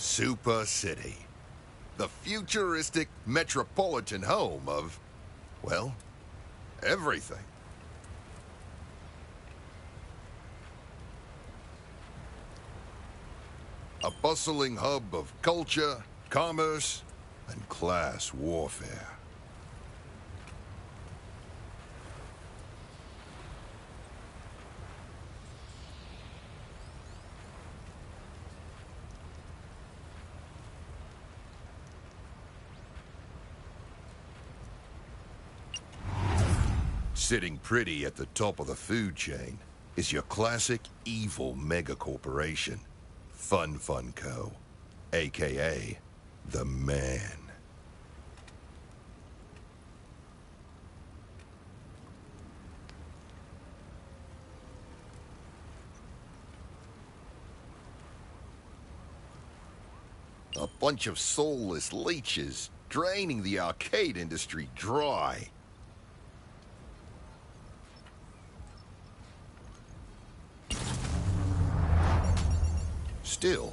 Super City. The futuristic metropolitan home of, well, everything. A bustling hub of culture, commerce, and class warfare. Sitting pretty at the top of the food chain is your classic evil mega-corporation, Fun Co., a.k.a. The Man. A bunch of soulless leeches draining the arcade industry dry. Still,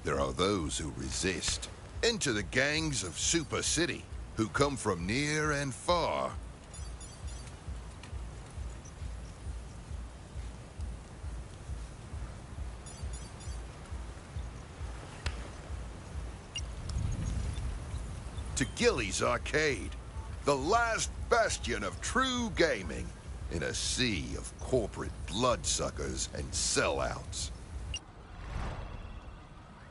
there are those who resist. Enter the gangs of Super City, who come from near and far. To Gilly's Arcade, the last bastion of true gaming in a sea of corporate bloodsuckers and sellouts.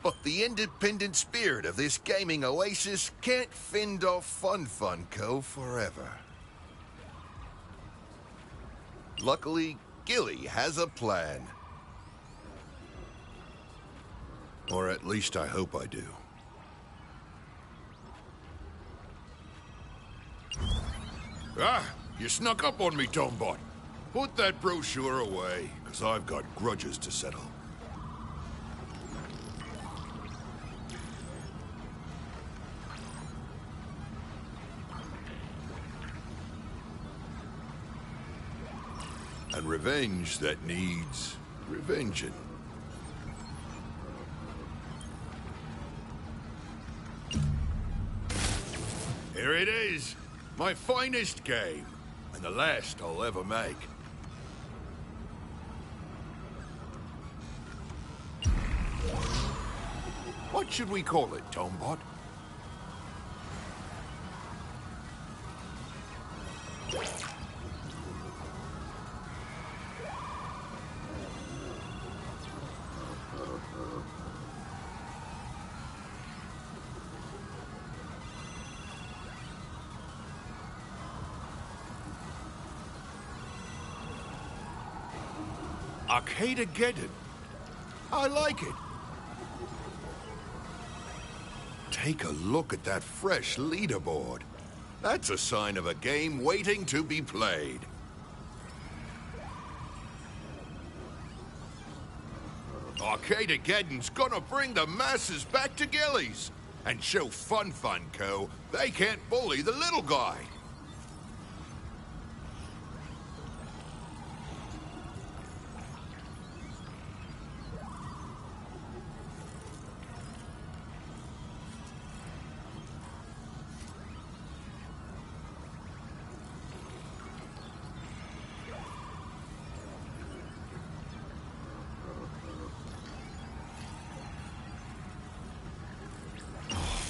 But the independent spirit of this gaming oasis can't fend off Fun Co. forever. Luckily, Gilly has a plan. Or at least I hope I do. Ah, you snuck up on me, Tomebot. Put that brochure away, because I've got grudges to settle. And revenge that needs revenging. Here it is, my finest game, and the last I'll ever make. What should we call it, Tomebot? Arcadegeddon. I like it. Take a look at that fresh leaderboard. That's a sign of a game waiting to be played. Arcadegeddon's gonna bring the masses back to Gillies and show Fun Co. they can't bully the little guy.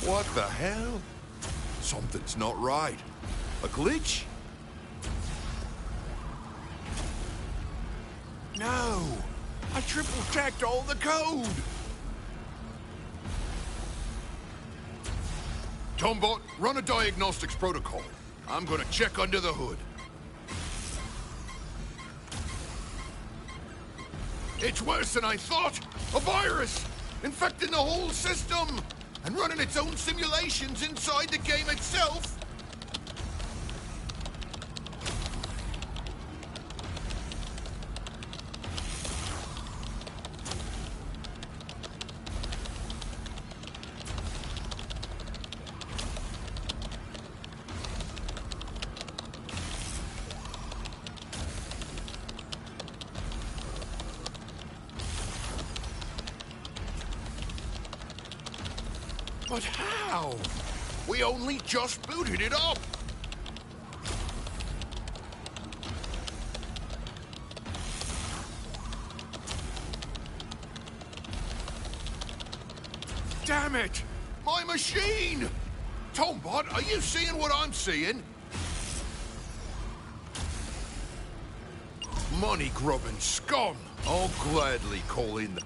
What the hell? Something's not right. A glitch? No! I triple-checked all the code! Tomebot, run a diagnostics protocol. I'm gonna check under the hood. It's worse than I thought! A virus! Infecting the whole system! And running its own simulations inside the game itself? But how? We only just booted it up! Damn it! My machine! Tombot, are you seeing what I'm seeing? Money-grubbing scum! I'll gladly call in the...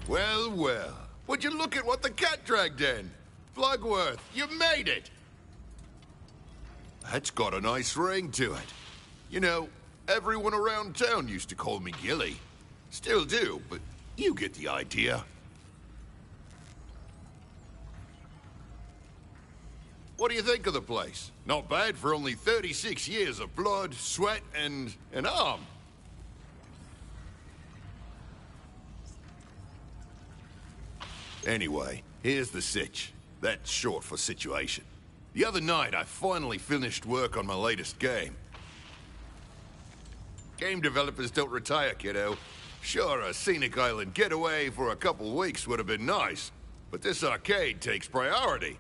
Well, well. Would you look at what the cat dragged in? Flugworth, you made it! That's got a nice ring to it. You know, everyone around town used to call me Gilly. Still do, but you get the idea. What do you think of the place? Not bad for only 36 years of blood, sweat, and an arm. Anyway, here's the sitch. That's short for situation. The other night, I finally finished work on my latest game. Game developers don't retire, kiddo. Sure, a scenic island getaway for a couple weeks would have been nice, but this arcade takes priority.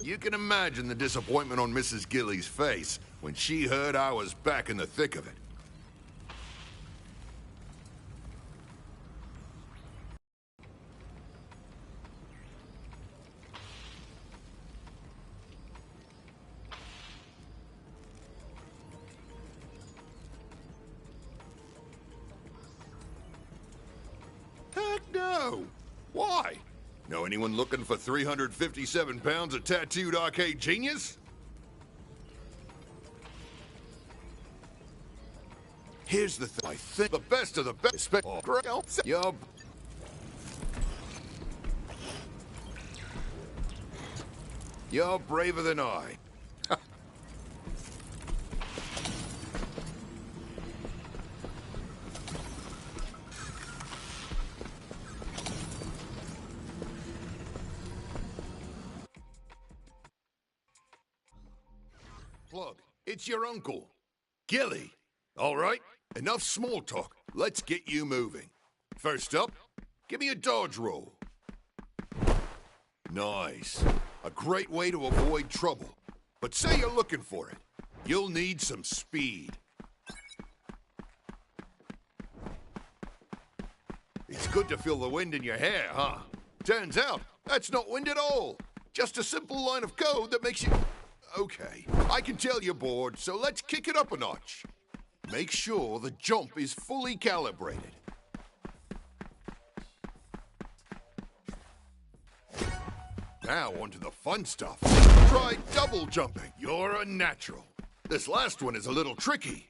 You can imagine the disappointment on Mrs. Gilly's face when she heard I was back in the thick of it. Heck no! Why? Know anyone looking for 357 pounds of tattooed arcade genius? Here's the thing. I think the best of the best. You're braver than I. Plug, it's your uncle, Gilly. All right, enough small talk. Let's get you moving. First up, give me a dodge roll. Nice. A great way to avoid trouble. But say you're looking for it. You'll need some speed. It's good to feel the wind in your hair, huh? Turns out, that's not wind at all. Just a simple line of code that makes you... Okay, I can tell you're bored, so let's kick it up a notch. Make sure the jump is fully calibrated. Now onto the fun stuff. Try double jumping. You're a natural. This last one is a little tricky.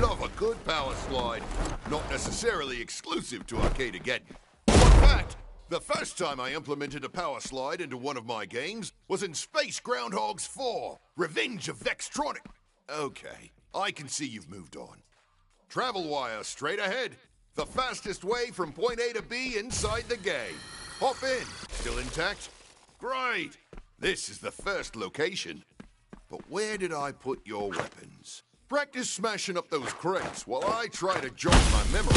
Love a good power slide. Not necessarily exclusive to Arcadegeddon. In fact, the first time I implemented a power slide into one of my games was in Space Groundhogs 4, Revenge of Vextronic. Okay, I can see you've moved on. Travel wire straight ahead. The fastest way from point A to B inside the game. Hop in. Still intact? Great. This is the first location. But where did I put your weapons? Practice smashing up those crates while I try to jog my memory.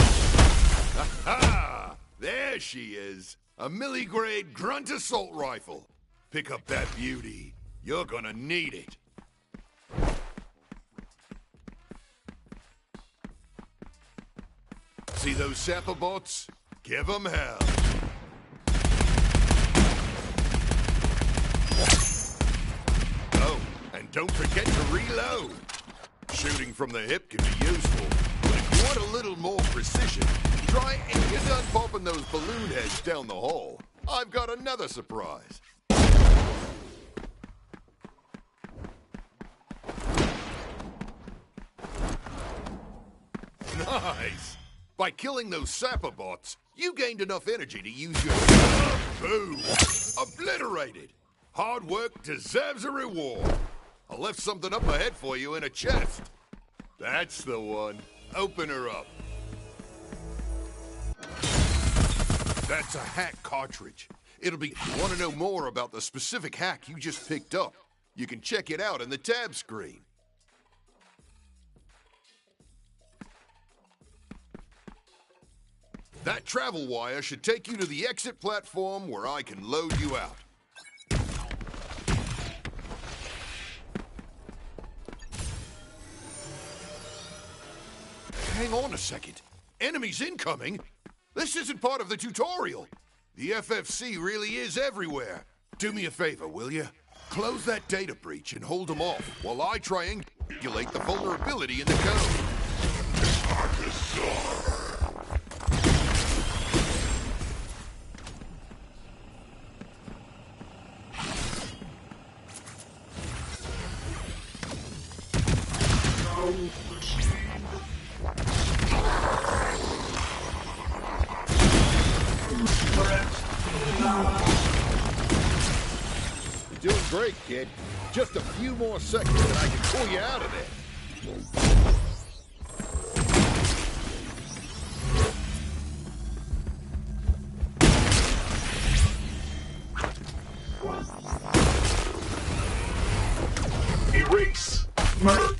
Ha-ha! There she is. A milligrade grunt assault rifle. Pick up that beauty. You're gonna need it. See those sapper bots? Give them hell. Oh, and don't forget to reload. Shooting from the hip can be useful, but if you want a little more precision, try and get done popping those balloon heads down the hall. I've got another surprise. Nice! By killing those sapper bots, you gained enough energy to use your... Boom! Obliterated! Hard work deserves a reward. I left something up ahead for you in a chest. That's the one. Open her up. That's a hack cartridge. It'll be... If you want to know more about the specific hack you just picked up, you can check it out in the tab screen. That travel wire should take you to the exit platform where I can load you out. Hang on a second. Enemies incoming? This isn't part of the tutorial. The FFC really is everywhere. Do me a favor, will you? Close that data breach and hold them off while I triangulate the vulnerability in the code. You're doing great, kid. Just a few more seconds and I can pull you out of there. Erase. Merge.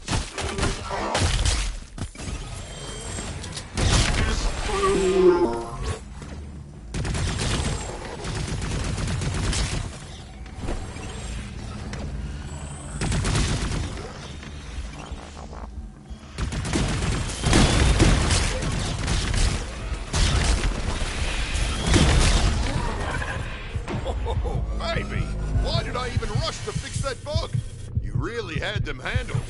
guy even rushed to fix that bug. You really had them handled.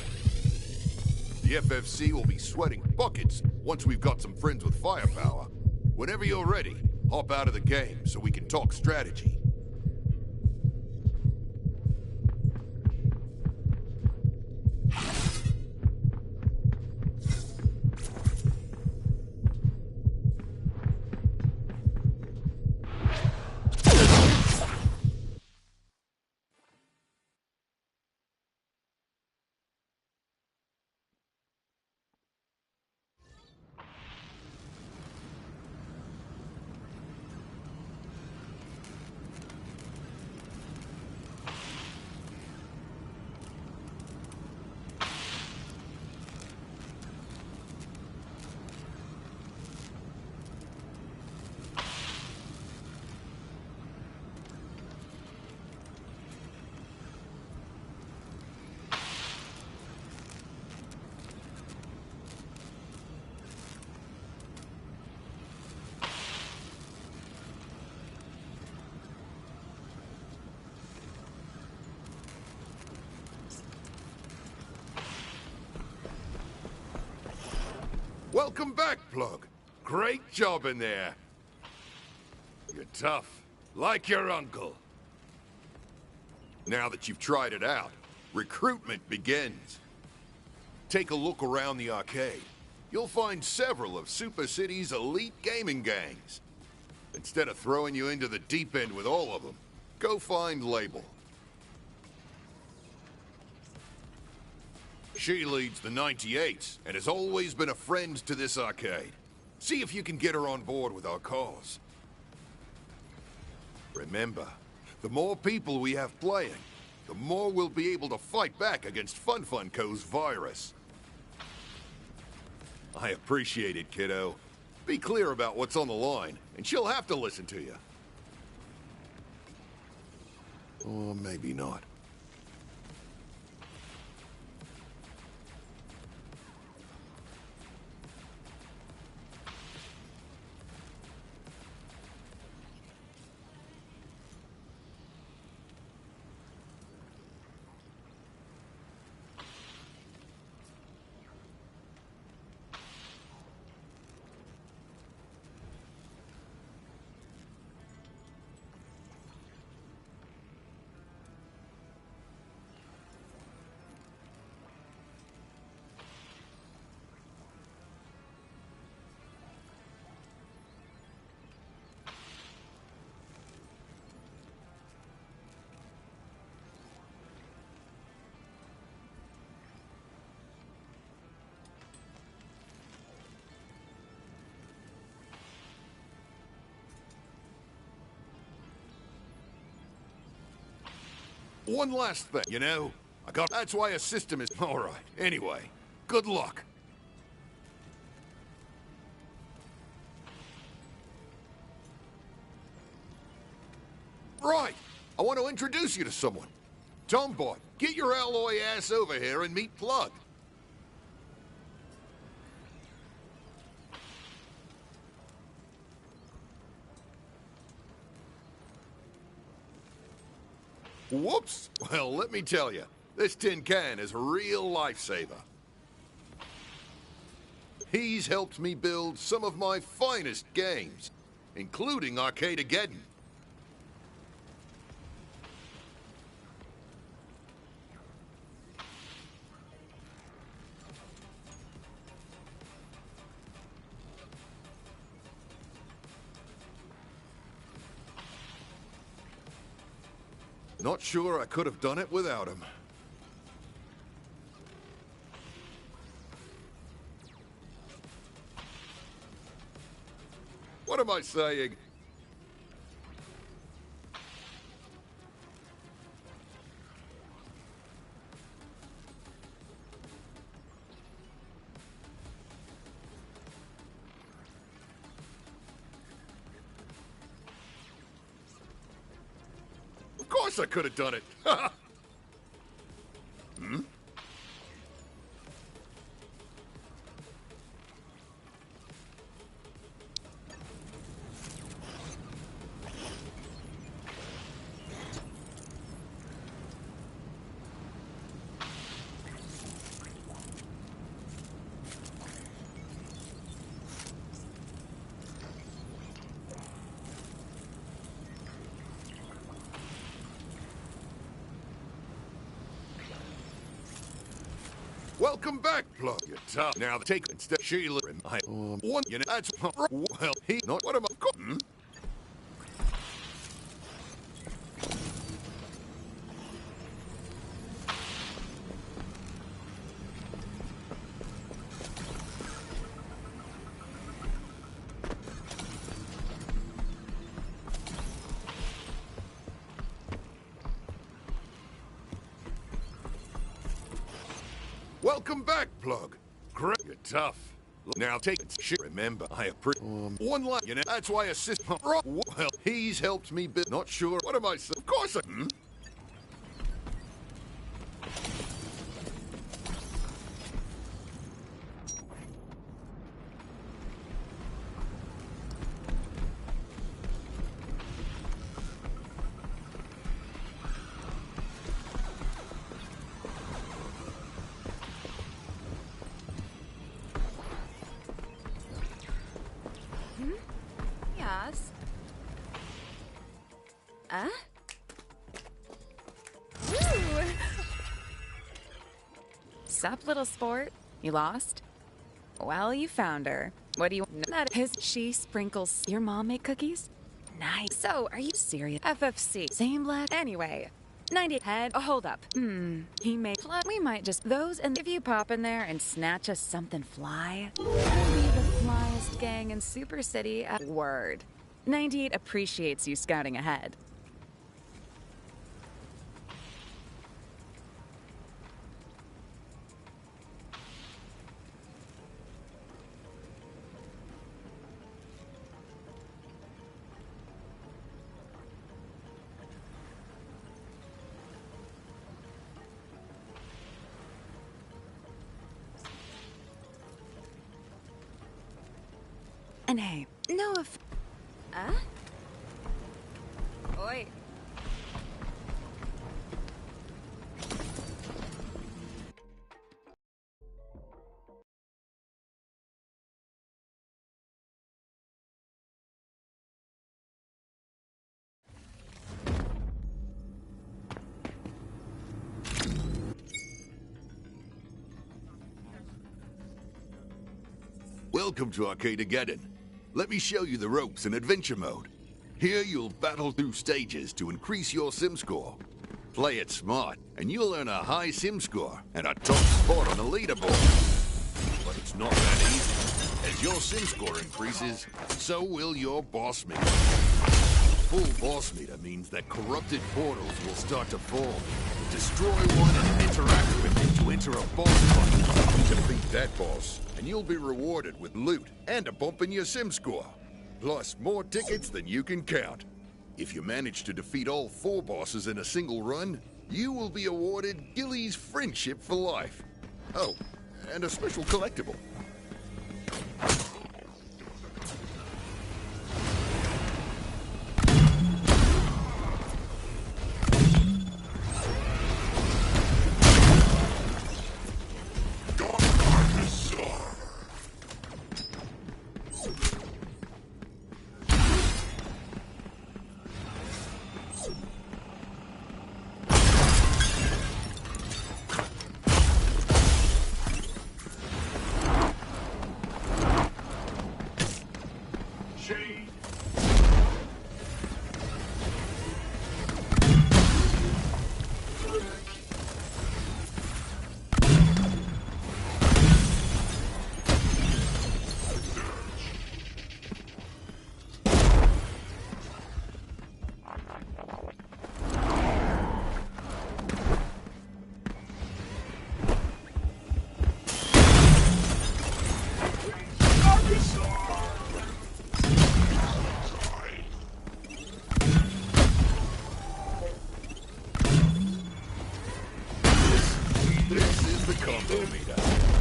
The FFC will be sweating buckets once we've got some friends with firepower. Whenever you're ready, hop out of the game so we can talk strategy. Welcome back, Plug. Great job in there. You're tough, like your uncle. Now that you've tried it out, recruitment begins. Take a look around the arcade. You'll find several of Super City's elite gaming gangs. Instead of throwing you into the deep end with all of them, go find Label. She leads the 98s and has always been a friend to this arcade. See if you can get her on board with our cause. Remember, the more people we have playing, the more we'll be able to fight back against Fun Co.'s virus. I appreciate it, kiddo. Be clear about what's on the line, and she'll have to listen to you. Or maybe not. One last thing, you know? That's why a system is... Alright, anyway, good luck. Right, I want to introduce you to someone. Tomboy, get your alloy ass over here and meet Plug. Whoops! Well, let me tell you, this tin can is a real lifesaver. He's helped me build some of my finest games, including Arcadegeddon. Not sure I could have done it without him. What am I saying? Of course I could have done it. Hmm? Welcome back, Plug. You're tough. Now take instead Sheila and I one. You know that's well. He not what am I? Hmm? Welcome back, Plug. Great, you're tough. Now take it. Shit, remember, I appreciate one line. You know that's why I assist. Well, he's helped me. But not sure. What am I? Of course, hmm? Yes. Woo! Sup, little sport? You lost? Well, you found her. What do you want? That is, she sprinkles. Your mom make cookies? Nice. So, are you serious? FFC. Same blood? Anyway. 90 head. Oh, hold up. He may fly. We might just those, and if you pop in there and snatch us something fly, we'll be the flyest gang in Super City. Word. 98 appreciates you scouting ahead. And hey, no if... Oi. Welcome to Arcadegeddon. Let me show you the ropes in adventure mode. Here you'll battle through stages to increase your sim score. Play it smart, and you'll earn a high sim score and a top spot on the leaderboard. But it's not that easy. As your sim score increases, so will your boss meter. Full boss meter means that corrupted portals will start to form. Destroy one and interact with it to enter a boss fight. You defeat that boss, and you'll be rewarded with loot and a bump in your sim score. Plus more tickets than you can count. If you manage to defeat all 4 bosses in a single run, you will be awarded Gilly's Friendship for Life. Oh, and a special collectible.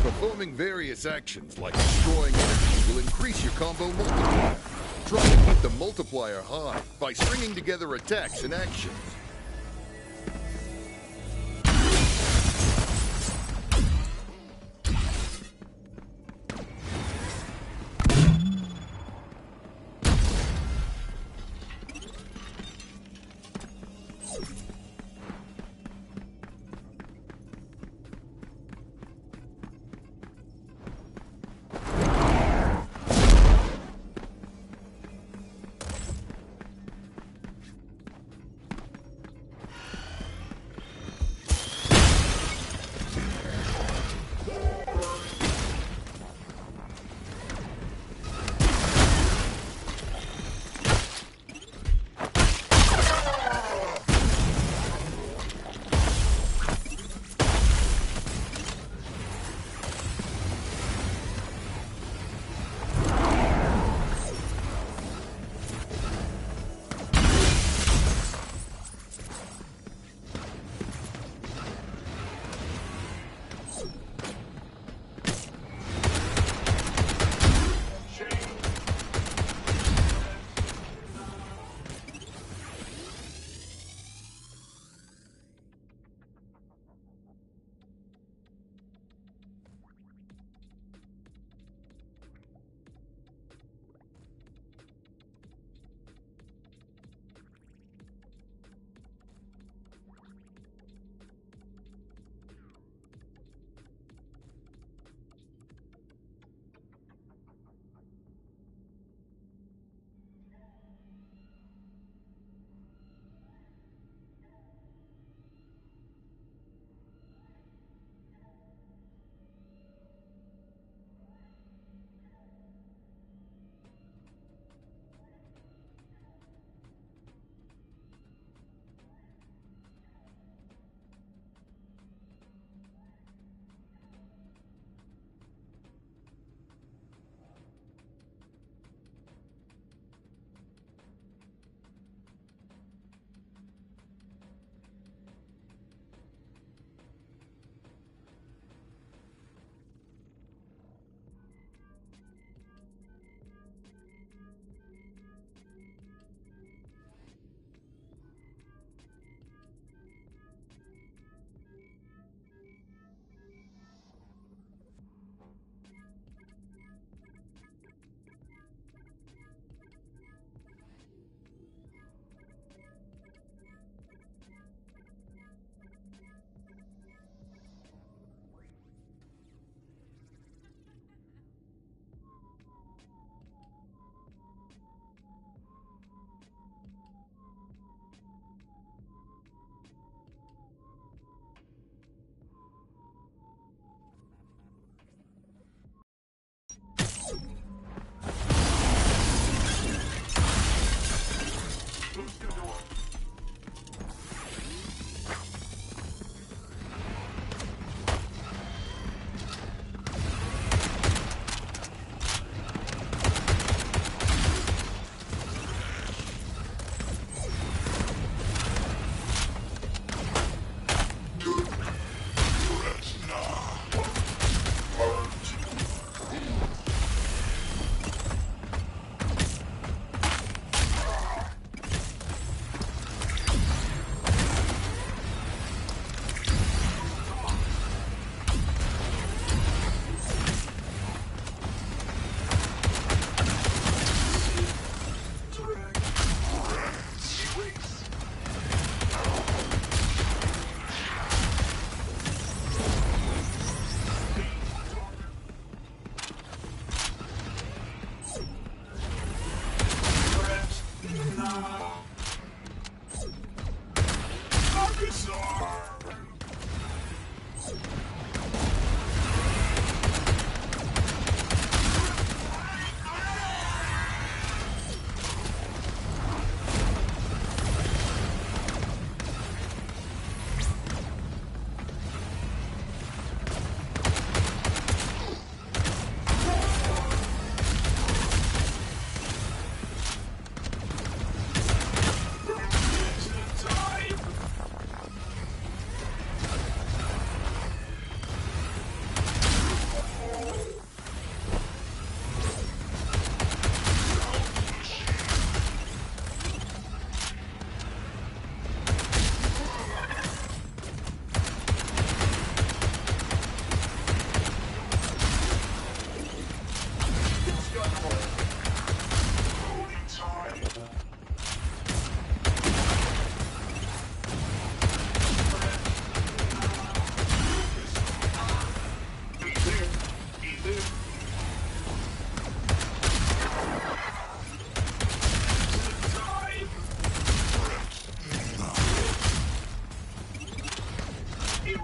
Performing various actions like destroying energy will increase your combo multiplier. Try to keep the multiplier high by stringing together attacks and actions.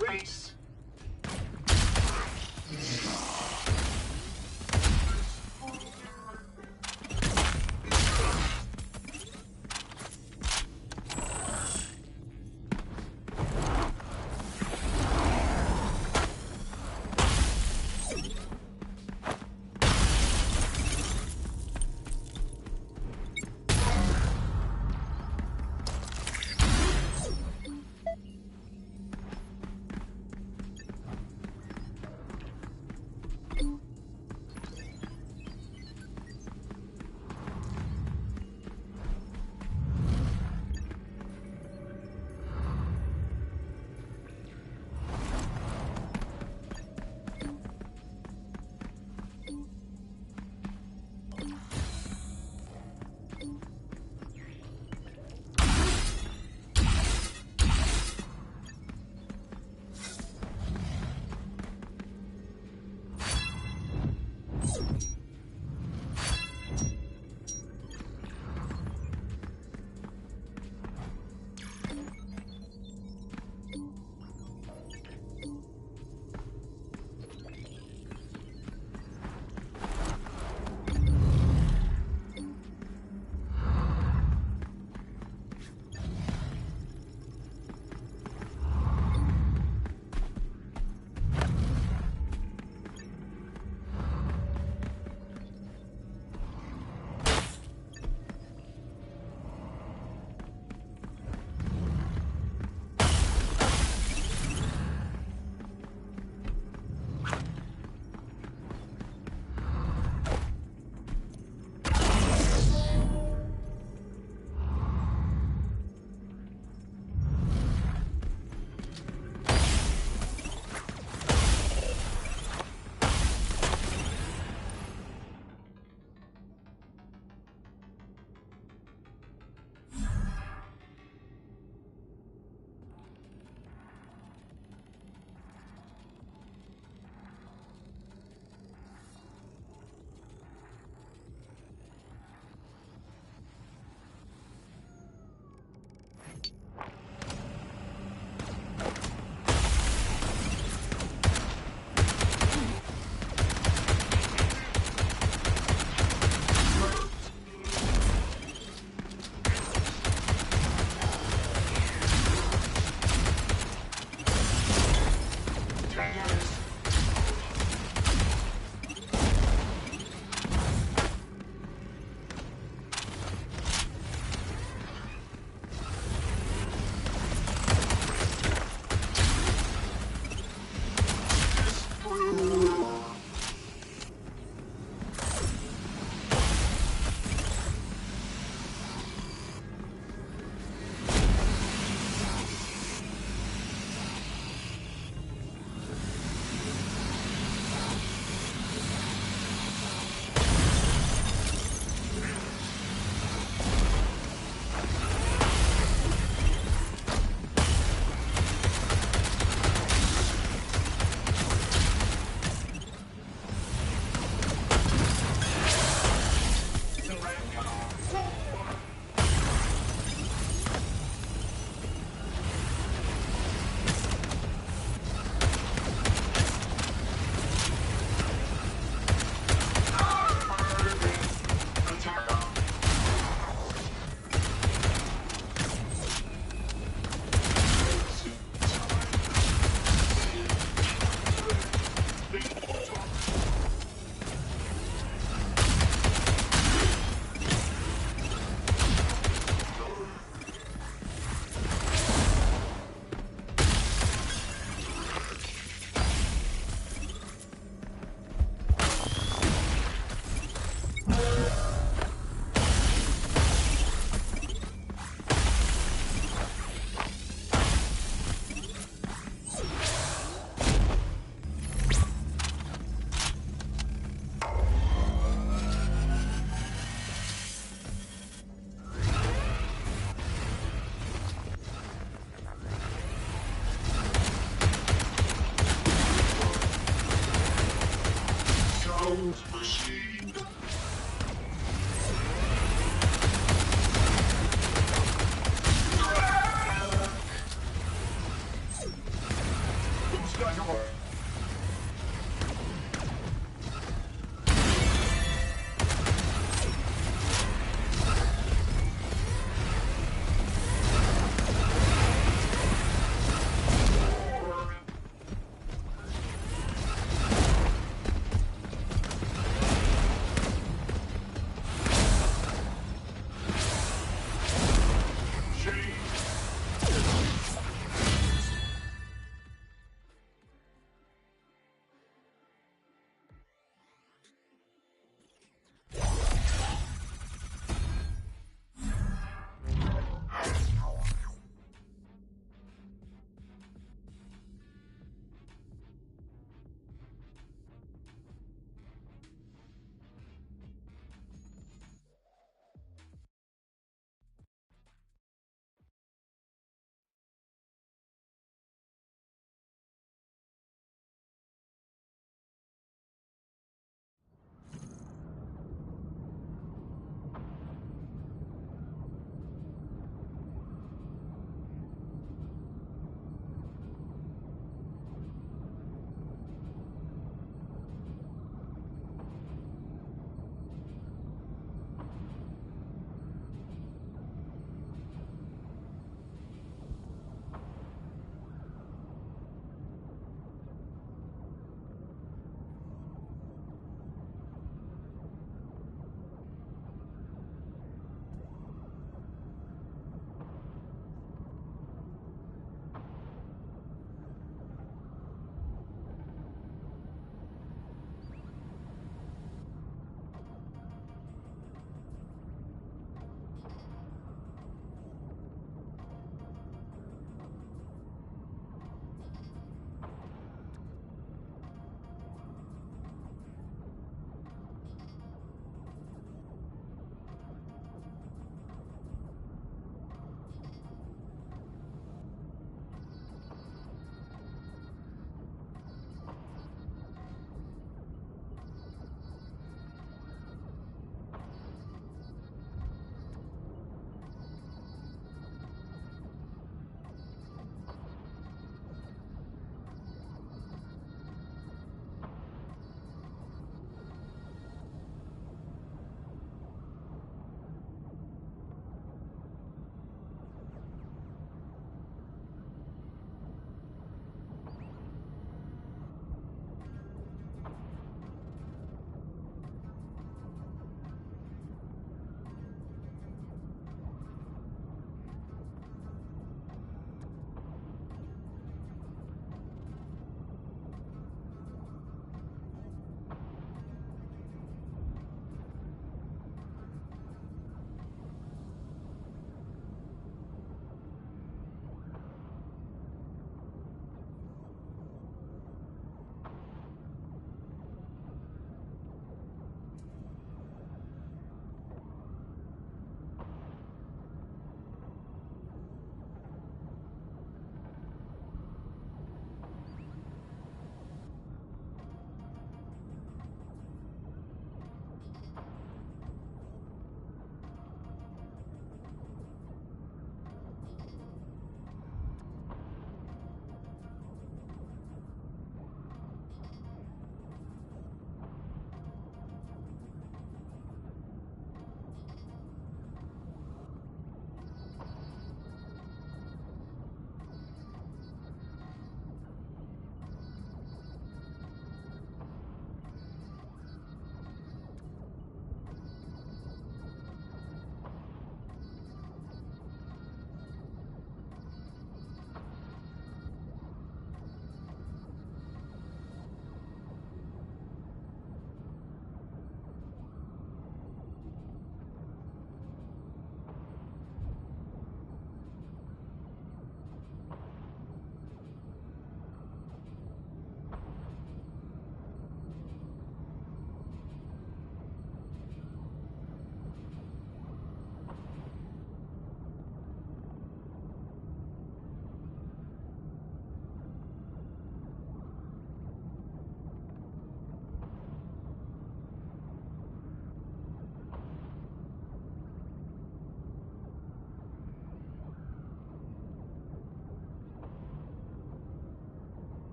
Race.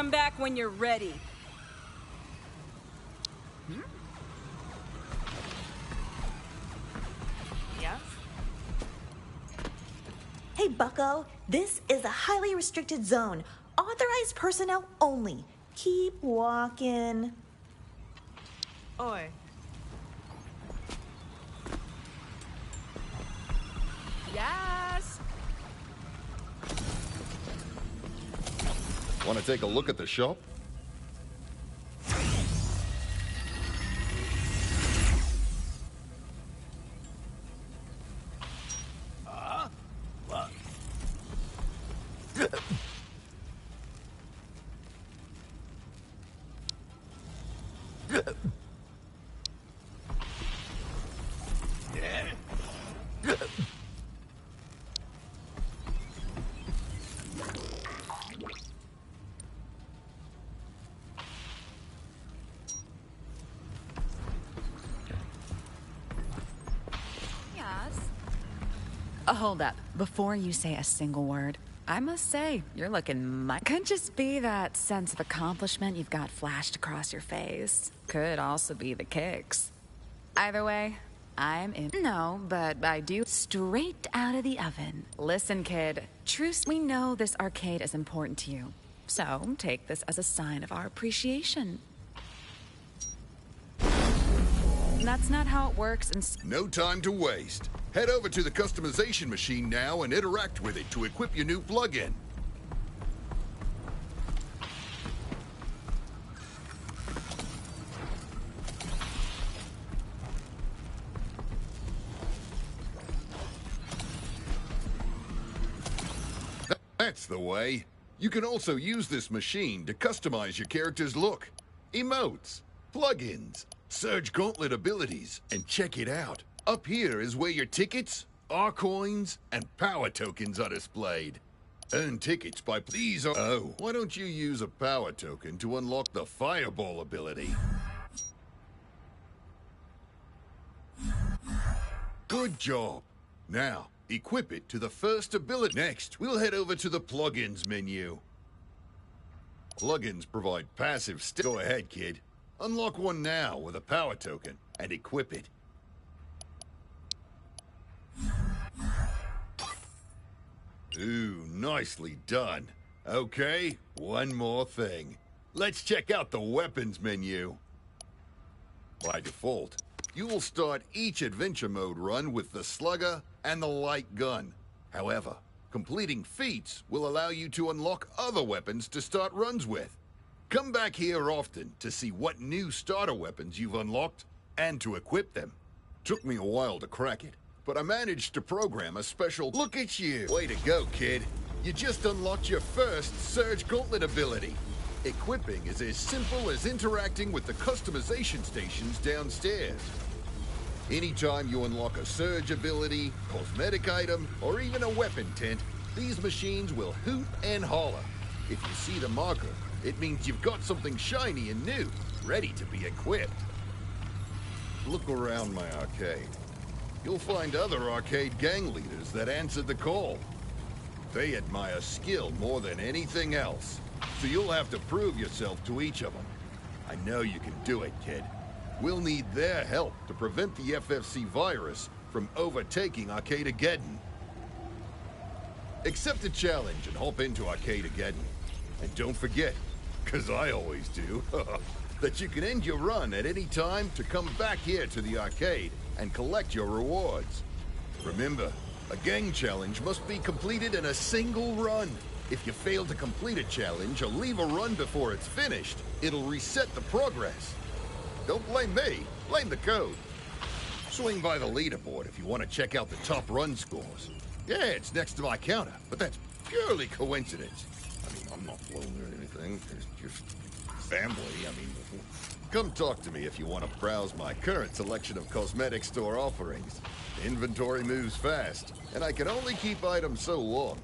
Come back when you're ready. Yes? Hey, bucko. This is a highly restricted zone. Authorized personnel only. Keep walking. Oi. Yes! Want to take a look at the shop? Hold up. Before you say a single word, I must say, you're looking Could just be that sense of accomplishment you've got flashed across your face. Could also be the kicks. Either way, I'm in. No, but I do. Straight out of the oven. Listen, kid. Truce, we know this arcade is important to you. So, take this as a sign of our appreciation. That's not how it works in... No time to waste. Head over to the customization machine now and interact with it to equip your new plug-in. That's the way. You can also use this machine to customize your character's look, emotes, plugins, Surge Gauntlet abilities, and check it out. Up here is where your tickets, R-coins, and power tokens are displayed. Earn tickets by please. Oh, why don't you use a power token to unlock the Fireball ability? Good job. Now, equip it to the first ability. Next, we'll head over to the plugins menu. Plugins provide passive. Go ahead, kid. Unlock one now with a power token and equip it. Ooh, nicely done. Okay, one more thing. Let's check out the weapons menu. By default, you will start each adventure mode run with the slugger and the light gun. However, completing feats will allow you to unlock other weapons to start runs with. Come back here often to see what new starter weapons you've unlocked and to equip them. Took me a while to crack it, but I managed to program a special... Look at you! Way to go, kid. You just unlocked your first Surge Gauntlet ability. Equipping is as simple as interacting with the customization stations downstairs. Anytime you unlock a Surge ability, cosmetic item, or even a weapon tent, these machines will hoot and holler. If you see the marker, it means you've got something shiny and new, ready to be equipped. Look around my arcade. You'll find other arcade gang leaders that answered the call. They admire skill more than anything else, so you'll have to prove yourself to each of them. I know you can do it, kid. We'll need their help to prevent the FFC virus from overtaking Arcadegeddon. Accept the challenge and hop into Arcadegeddon. And don't forget, because I always do, that you can end your run at any time to come back here to the arcade and collect your rewards. Remember, a gang challenge must be completed in a single run. If you fail to complete a challenge or leave a run before it's finished, it'll reset the progress. Don't blame me, blame the code. Swing by the leaderboard if you want to check out the top run scores. Yeah, it's next to my counter, but that's purely coincidence. I mean, I'm not blown or anything. It's just family. I mean, come talk to me if you want to browse my current selection of cosmetic store offerings. Inventory moves fast, and I can only keep items so long.